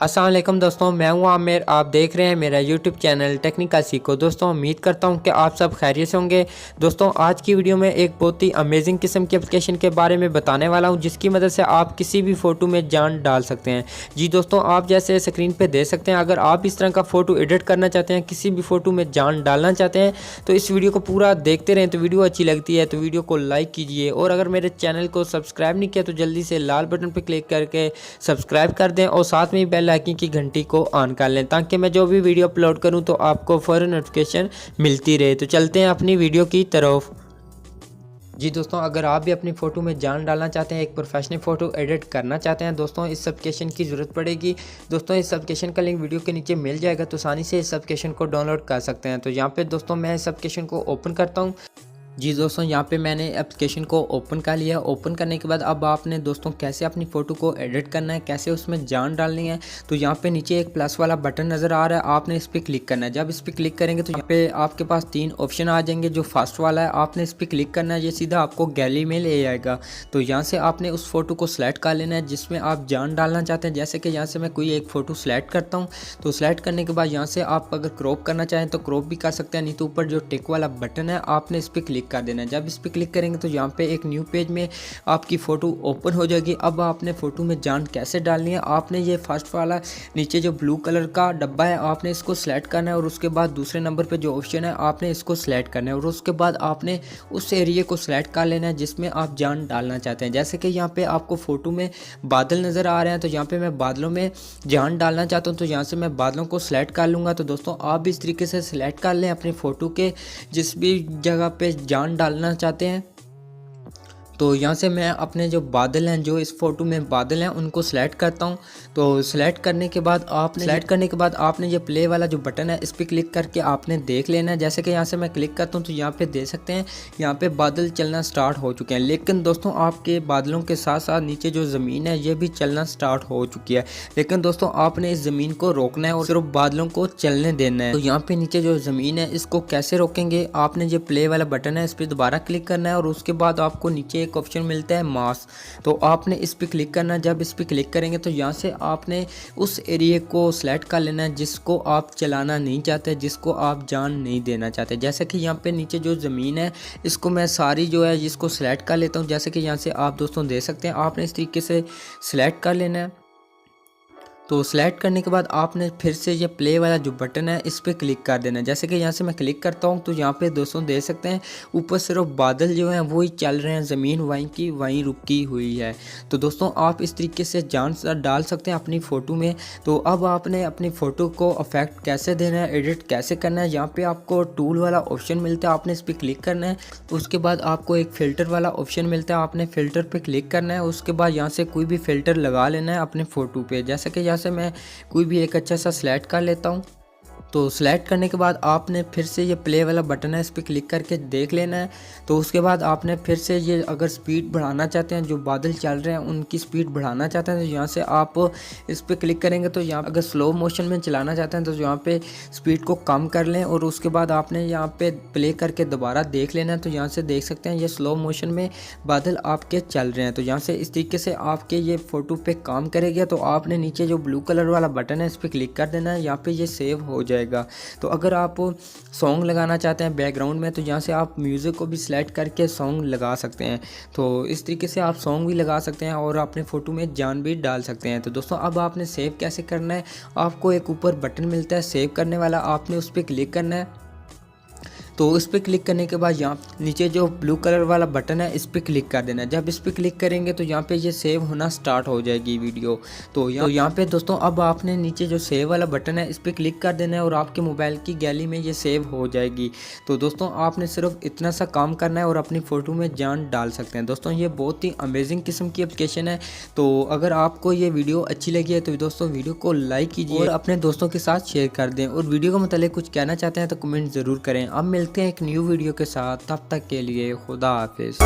अस्सलाम वालेकुम दोस्तों, मैं हूं आमिर। आप देख रहे हैं मेरा यूट्यूब चैनल टेक्निकल सीखो। दोस्तों उम्मीद करता हूं कि आप सब खैरियत से होंगे। दोस्तों आज की वीडियो में एक बहुत ही अमेजिंग किस्म की एप्लीकेशन के बारे में बताने वाला हूं, जिसकी मदद से आप किसी भी फ़ोटो में जान डाल सकते हैं। जी दोस्तों, आप जैसे स्क्रीन पर देख सकते हैं, अगर आप इस तरह का फ़ोटो एडिट करना चाहते हैं, किसी भी फ़ोटो में जान डालना चाहते हैं, तो इस वीडियो को पूरा देखते रहें। तो वीडियो अच्छी लगती है तो वीडियो को लाइक कीजिए, और अगर मेरे चैनल को सब्सक्राइब नहीं किया तो जल्दी से लाल बटन पर क्लिक करके सब्सक्राइब कर दें, और साथ में बेल आइकन की घंटी को ऑन कर लें, ताकि मैं जो भी वीडियो अपलोड करूं तो आपको फ़ौरन नोटिफिकेशन मिलती रहे। तो चलते हैं अपनी वीडियो की तरफ। जी दोस्तों, अगर आप भी अपनी फ़ोटो में जान डालना चाहते हैं, एक प्रोफेशनल फ़ोटो एडिट करना चाहते हैं, दोस्तों इस एप्लीकेशन की ज़रूरत पड़ेगी। दोस्तों इस एप्लीकेशन का लिंक वीडियो के नीचे मिल जाएगा, तो आसानी से इस एप्लीकेशन को डाउनलोड कर सकते हैं। तो यहाँ पे दोस्तों मैं इस एप्लीकेशन को ओपन करता हूँ। जी दोस्तों, यहाँ पे मैंने एप्लीकेशन को ओपन कर लिया। ओपन करने के बाद अब आपने दोस्तों कैसे अपनी फ़ोटो को एडिट करना है, कैसे उसमें जान डालनी है, तो यहाँ पे नीचे एक प्लस वाला बटन नज़र आ रहा है, आपने इस पर क्लिक करना है। जब इस पर क्लिक करेंगे तो यहाँ पे आपके पास 3 ऑप्शन आ जाएंगे। जो फर्स्ट वाला है आपने इस पर क्लिक करना है, ये सीधा आपको गैलरी में ले आएगा। तो यहाँ से आपने उस फ़ोटो को सिलेक्ट कर लेना है जिसमें आप जान डालना चाहते हैं। जैसे कि यहाँ से मैं कोई एक फ़ोटो सिलेक्ट करता हूँ, तो सिलेक्ट करने के बाद यहाँ से आप अगर क्रॉप करना चाहें तो क्रॉप भी कर सकते हैं, नहीं तो ऊपर जो टिक वाला बटन है आपने इस पर क्लिक कर देना है। जब इस पे क्लिक करेंगे तो यहाँ पे एक न्यू पेज में आपकी फ़ोटो ओपन हो जाएगी। अब आपने फ़ोटो में जान कैसे डालनी है, आपने ये फर्स्ट वाला नीचे जो ब्लू कलर का डब्बा है आपने इसको सिलेक्ट करना है, और उसके बाद दूसरे नंबर पे जो ऑप्शन है आपने इसको सिलेक्ट करना है, और उसके बाद आपने उस एरिया को सिलेक्ट कर लेना है जिसमें आप जान डालना चाहते हैं। जैसे कि यहाँ पे आपको फ़ोटो में बादल नज़र आ रहे हैं, तो यहाँ पे मैं बादलों में जान डालना चाहता हूँ, तो यहाँ से मैं बादलों को सिलेक्ट कर लूँगा। तो दोस्तों आप भी इस तरीके से सिलेक्ट कर लें अपनी फ़ोटो के जिस भी जगह पे जान डालना चाहते हैं। तो यहाँ से मैं अपने जो बादल हैं, जो इस फ़ोटो में बादल हैं, उनको सिलेक्ट करता हूँ। तो सिलेक्ट करने के बाद आपने ये प्ले वाला जो बटन है इस पर क्लिक करके आपने देख लेना है। जैसे कि यहाँ से मैं क्लिक करता हूँ तो यहाँ पे देख सकते हैं यहाँ पे बादल चलना स्टार्ट हो चुके हैं। लेकिन दोस्तों आपके बादलों के साथ साथ नीचे जो ज़मीन है ये भी चलना स्टार्ट हो चुकी है। लेकिन दोस्तों आपने इस ज़मीन को रोकना है और सिर्फ बादलों को चलने देना है। तो यहाँ पे नीचे जो ज़मीन है इसको कैसे रोकेंगे, आपने जो प्ले वाला बटन है इस पर दोबारा क्लिक करना है, और उसके बाद आपको नीचे एक ऑप्शन मिलता है मास, तो आपने इस पे क्लिक करना है। जब इस पे क्लिक करेंगे तो यहाँ से आपने उस एरिया को सिलेक्ट कर लेना है जिसको आप चलाना नहीं चाहते, जिसको आप जान नहीं देना चाहते। जैसे कि यहाँ पे नीचे जो ज़मीन है इसको मैं सारी जो है इसको सिलेक्ट कर लेता हूँ। जैसे कि यहाँ से आप दोस्तों देख सकते हैं, आपने इस तरीके से सिलेक्ट कर लेना है। तो सिलेक्ट करने के बाद आपने फिर से ये प्ले वाला जो बटन है इस पर क्लिक कर देना है। जैसे कि यहाँ से मैं क्लिक करता हूँ तो यहाँ पे दोस्तों देख सकते हैं ऊपर सिर्फ बादल जो हैं वही चल रहे हैं, ज़मीन वहीं की वहीं रुकी हुई है। तो दोस्तों आप इस तरीके से जान डाल सकते हैं अपनी फ़ोटो में। तो अब आपने अपनी फ़ोटो को इफेक्ट कैसे देना है, एडिट कैसे करना है, यहाँ पर आपको टूल वाला ऑप्शन मिलता है, आपने इस पर क्लिक करना है। उसके बाद आपको एक फ़िल्टर वाला ऑप्शन मिलता है, आपने फ़िल्टर पर क्लिक करना है। उसके बाद यहाँ से कोई भी फ़िल्टर लगा लेना है अपने फ़ोटो पर। जैसे कि से मैं कोई भी एक अच्छा सा सिलेक्ट कर लेता हूँ। तो सिलेक्ट करने के बाद आपने फिर से ये प्ले वाला बटन है इस पर क्लिक करके देख लेना है। तो उसके बाद आपने फिर से ये अगर स्पीड बढ़ाना चाहते हैं, जो बादल चल रहे हैं उनकी स्पीड बढ़ाना चाहते हैं, तो यहाँ से आप इस पर क्लिक करेंगे। तो यहाँ अगर स्लो मोशन में चलाना चाहते हैं तो यहाँ पे स्पीड को कम कर लें, और उसके बाद आपने यहाँ पे प्ले करके दोबारा देख लेना है। तो यहाँ से देख सकते हैं ये स्लो मोशन में बादल आपके चल रहे हैं। तो यहाँ से इस तरीके से आपके ये फ़ोटो पे काम करेगा। तो आपने नीचे जो ब्लू कलर वाला बटन है इस पर क्लिक कर देना है, यहाँ पे ये सेव हो जाएगा। तो अगर आप सॉन्ग लगाना चाहते हैं बैकग्राउंड में, तो यहाँ से आप म्यूज़िक को भी सिलेक्ट करके सॉन्ग लगा सकते हैं। तो इस तरीके से आप सॉन्ग भी लगा सकते हैं और अपने फ़ोटो में जान भी डाल सकते हैं। तो दोस्तों अब आपने सेव कैसे करना है, आपको एक ऊपर बटन मिलता है सेव करने वाला, आपने उस पर क्लिक करना है। तो इस पर क्लिक करने के बाद यहाँ नीचे जो ब्लू कलर वाला बटन है इस पर क्लिक कर देना है। जब इस पर क्लिक करेंगे तो यहाँ पे ये सेव होना स्टार्ट हो जाएगी वीडियो। तो यहाँ पे दोस्तों अब आपने नीचे जो सेव वाला बटन है इस पर क्लिक कर देना है, और आपके मोबाइल की गैलरी में ये सेव हो जाएगी। तो दोस्तों आपने सिर्फ इतना सा काम करना है और अपनी फ़ोटो में जान डाल सकते हैं। दोस्तों ये बहुत ही अमेजिंग किस्म की एप्लीकेशन है। तो अगर आपको ये वीडियो अच्छी लगी है तो दोस्तों वीडियो को लाइक कीजिए और अपने दोस्तों के साथ शेयर कर दें, और वीडियो के मतलब कुछ कहना चाहते हैं तो कमेंट ज़रूर करें। अब मिलते हैं एक न्यू वीडियो के साथ, तब तक के लिए खुदा हाफिज़।